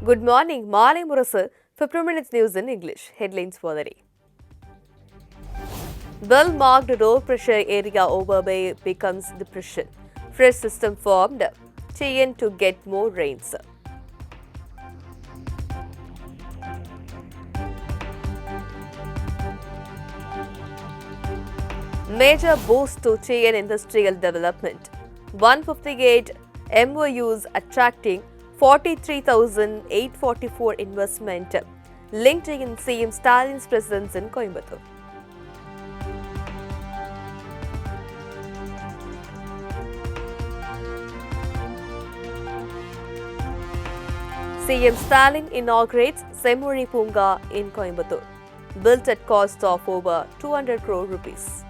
Good morning, Malai Murasu, 15 minutes news in English. Headlines for the day. Well-marked low-pressure area over Bay becomes depression. Fresh system formed. TN to get more rains. Major boost to TN industrial development. 158 MOUs attracting 43,844 investment linked in CM Stalin's presence in Coimbatore. CM Stalin inaugurates Semmozhi Punga in Coimbatore, built at cost of over 200 crore rupees.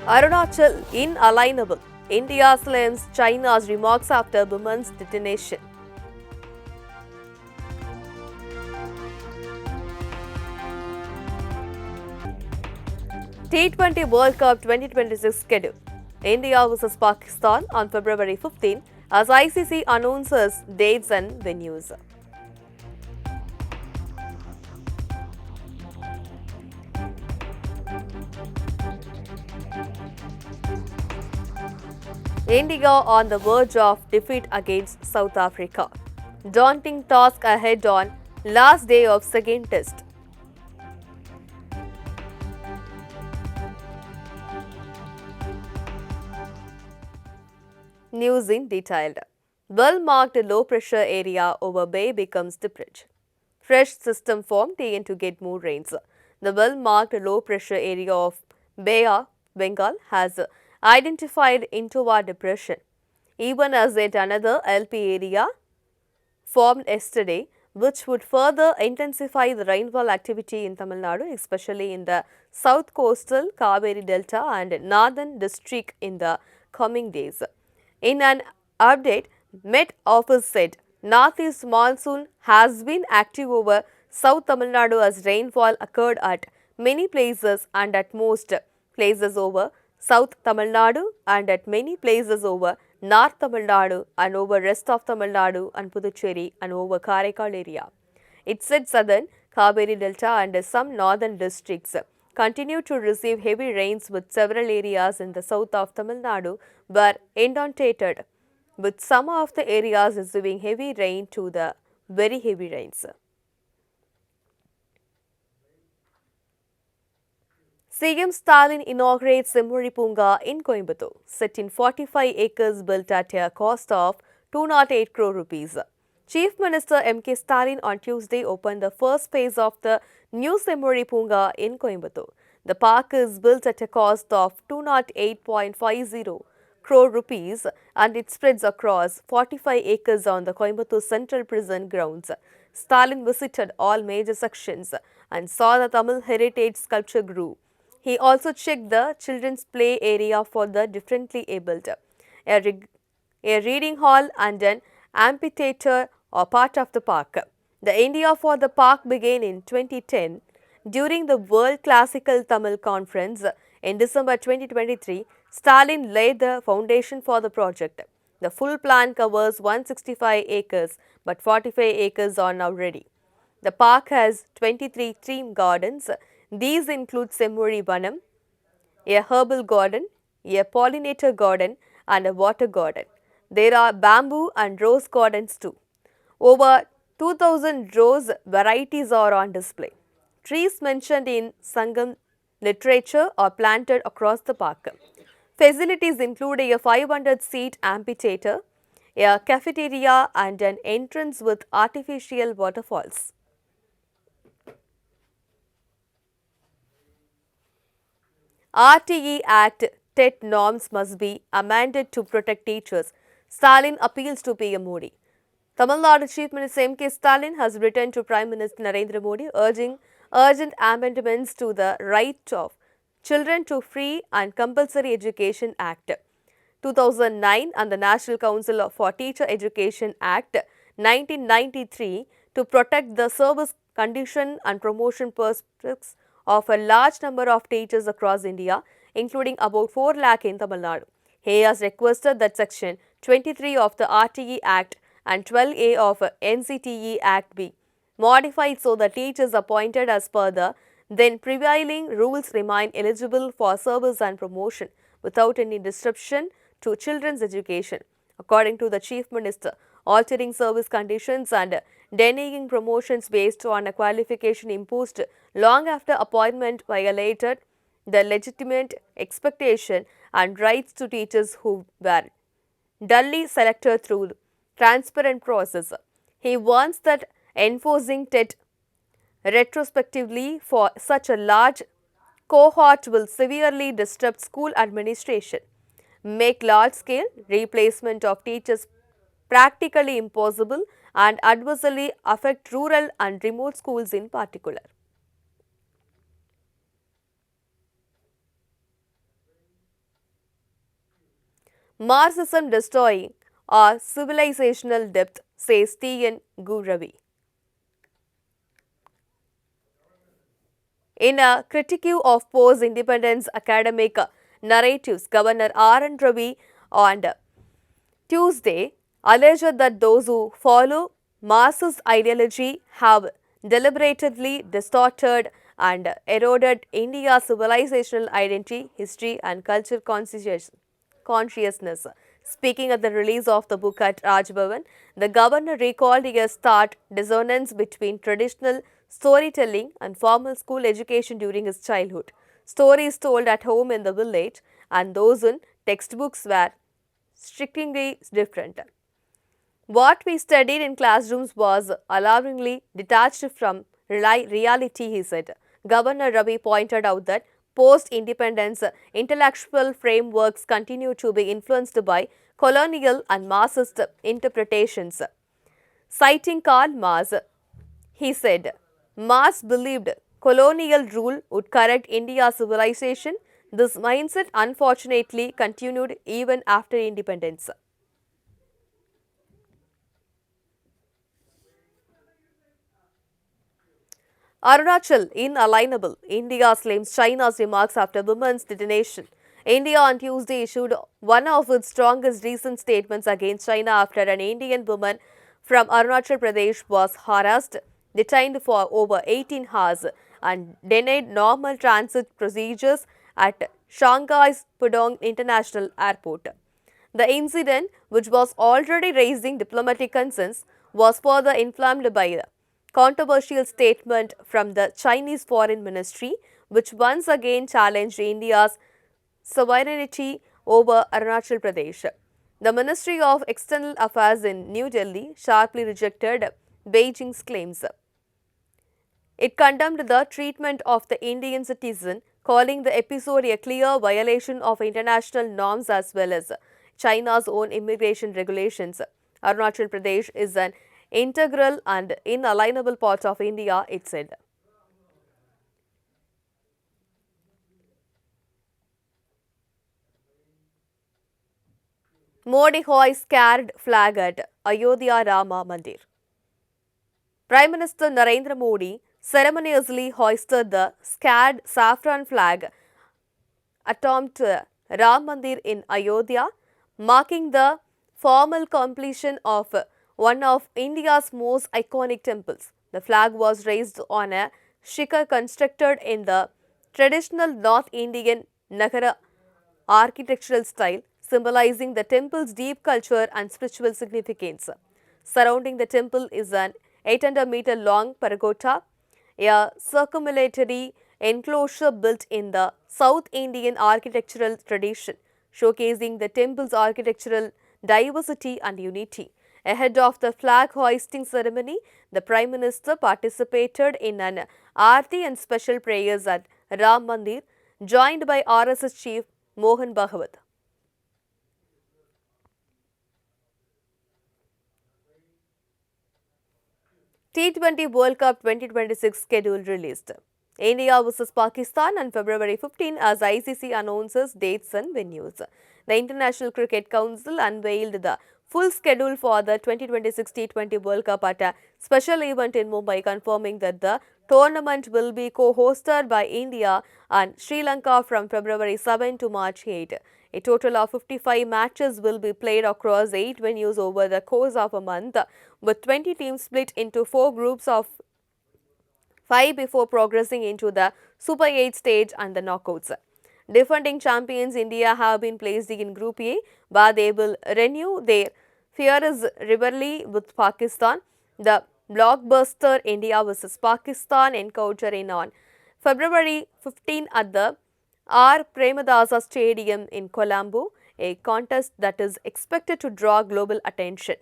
Arunachal inalienable. India slams China's remarks after women's detonation. T20 World Cup 2026 schedule. India vs Pakistan on February 15 as ICC announces dates and venues. India on the verge of defeat against South Africa. Daunting task ahead on last day of second test. News in detail. Well-marked low-pressure area over Bay becomes depression. Fresh system formed TN to get more rains. The well-marked low-pressure area of Bay of Bengal has identified into a depression, even as yet another LP area formed yesterday, which would further intensify the rainfall activity in Tamil Nadu, especially in the south coastal Kaveri Delta and northern district in the coming days. In an update, Met Office said northeast monsoon has been active over South Tamil Nadu as rainfall occurred at many places and at most places over South Tamil Nadu and at many places over North Tamil Nadu and over rest of Tamil Nadu and Puducherry and over Karaikal area. It said southern Kaveri Delta and some northern districts continue to receive heavy rains with several areas in the south of Tamil Nadu were inundated, with some of the areas receiving heavy rain to the very heavy rains. CM Stalin inaugurates Semmozhi Punga in Coimbatore, set in 45 acres built at a cost of 208 crore rupees. Chief Minister M.K. Stalin on Tuesday opened the first phase of the new Semmozhi Punga in Coimbatore. The park is built at a cost of 208.50 crore rupees and it spreads across 45 acres on the Coimbatore Central Prison grounds. Stalin visited all major sections and saw the Tamil heritage sculpture group. He also checked the children's play area for the differently abled. A reading hall and an amphitheatre are part of the park. The idea for the park began in 2010 during the World Classical Tamil Conference. In December 2023, Stalin laid the foundation for the project. The full plan covers 165 acres, but 45 acres are now ready. The park has 23 theme gardens. These include Semmozhi Vanam, a herbal garden, a pollinator garden, and a water garden. There are bamboo and rose gardens too. Over 2,000 rose varieties are on display. Trees mentioned in Sangam literature are planted across the park. Facilities include a 500-seat amphitheatre, a cafeteria, and an entrance with artificial waterfalls. RTE Act TET norms must be amended to protect teachers. Stalin appeals to PM Modi. Tamil Nadu Chief Minister M.K. Stalin has written to Prime Minister Narendra Modi urging urgent amendments to the Right of Children to Free and Compulsory Education Act 2009 and the National Council for Teacher Education Act 1993 to protect the service condition and promotion prospects of a large number of teachers across India, including about 4 lakh in Tamil Nadu. He has requested that Section 23 of the RTE Act and 12A of NCTE Act be modified so that teachers appointed as per the then prevailing rules remain eligible for service and promotion without any disruption to children's education. According to the Chief Minister, altering service conditions and denying promotions based on a qualification imposed long after appointment violated the legitimate expectation and rights to teachers who were duly selected through transparent process. He warns that enforcing TET retrospectively for such a large cohort will severely disrupt school administration, make large-scale replacement of teachers practically impossible, and adversely affect rural and remote schools in particular. Marxism destroying our civilizational depth, says T.N. Guravi. In a critique of post-independence academic narratives, Governor R.N. Ravi on Tuesday alleged that those who follow Marxist ideology have deliberately distorted and eroded India's civilizational identity, history, and cultural consciousness. Speaking at the release of the book at Raj Bhavan, the governor recalled a stark dissonance between traditional storytelling and formal school education during his childhood. Stories told at home in the village and those in textbooks were strikingly different. What we studied in classrooms was alarmingly detached from reality, he said. Governor Ravi pointed out that post-independence intellectual frameworks continue to be influenced by colonial and Marxist interpretations. Citing Karl Marx, he said, Marx believed colonial rule would correct India's civilization. This mindset unfortunately continued even after independence. Arunachal inalienable. India claims China's remarks after women's detention. India on Tuesday issued one of its strongest recent statements against China after an Indian woman from Arunachal Pradesh was harassed, detained for over 18 hours, and denied normal transit procedures at Shanghai's Pudong International Airport. The incident, which was already raising diplomatic concerns, was further inflamed by a controversial statement from the Chinese Foreign Ministry, which once again challenged India's sovereignty over Arunachal Pradesh. The Ministry of External Affairs in New Delhi sharply rejected Beijing's claims. It condemned the treatment of the Indian citizen, calling the episode a clear violation of international norms as well as China's own immigration regulations. Arunachal Pradesh is an integral and inalienable part of India, it said. Modi hoists scared flag at Ayodhya Rama Mandir. Prime Minister Narendra Modi ceremoniously hoisted the scarred saffron flag atop Ram Mandir in Ayodhya, marking the formal completion of one of India's most iconic temples. The flag was raised on a shikhar constructed in the traditional North Indian Nagara architectural style, symbolizing the temple's deep culture and spiritual significance. Surrounding the temple is an 800-meter long pagoda, a circumambulatory enclosure built in the South Indian architectural tradition, showcasing the temple's architectural diversity and unity. Ahead of the flag hoisting ceremony, the Prime Minister participated in an aarti and special prayers at Ram Mandir, joined by RSS Chief Mohan Bhagwat. T20 World Cup 2026 schedule released. India vs Pakistan on February 15 as ICC announces dates and venues. The International Cricket Council unveiled the full schedule for the 2026 T20 World Cup at a special event in Mumbai, confirming that the tournament will be co-hosted by India and Sri Lanka from February 7 to March 8. A total of 55 matches will be played across 8 venues over the course of a month, with 20 teams split into 4 groups of 5 before progressing into the Super 8 stage and the knockouts. Defending champions India have been placed in Group A, where they will renew their fierce rivalry with Pakistan. The blockbuster India vs Pakistan encountering on February 15 at the R. Premadasa Stadium in Colombo, a contest that is expected to draw global attention.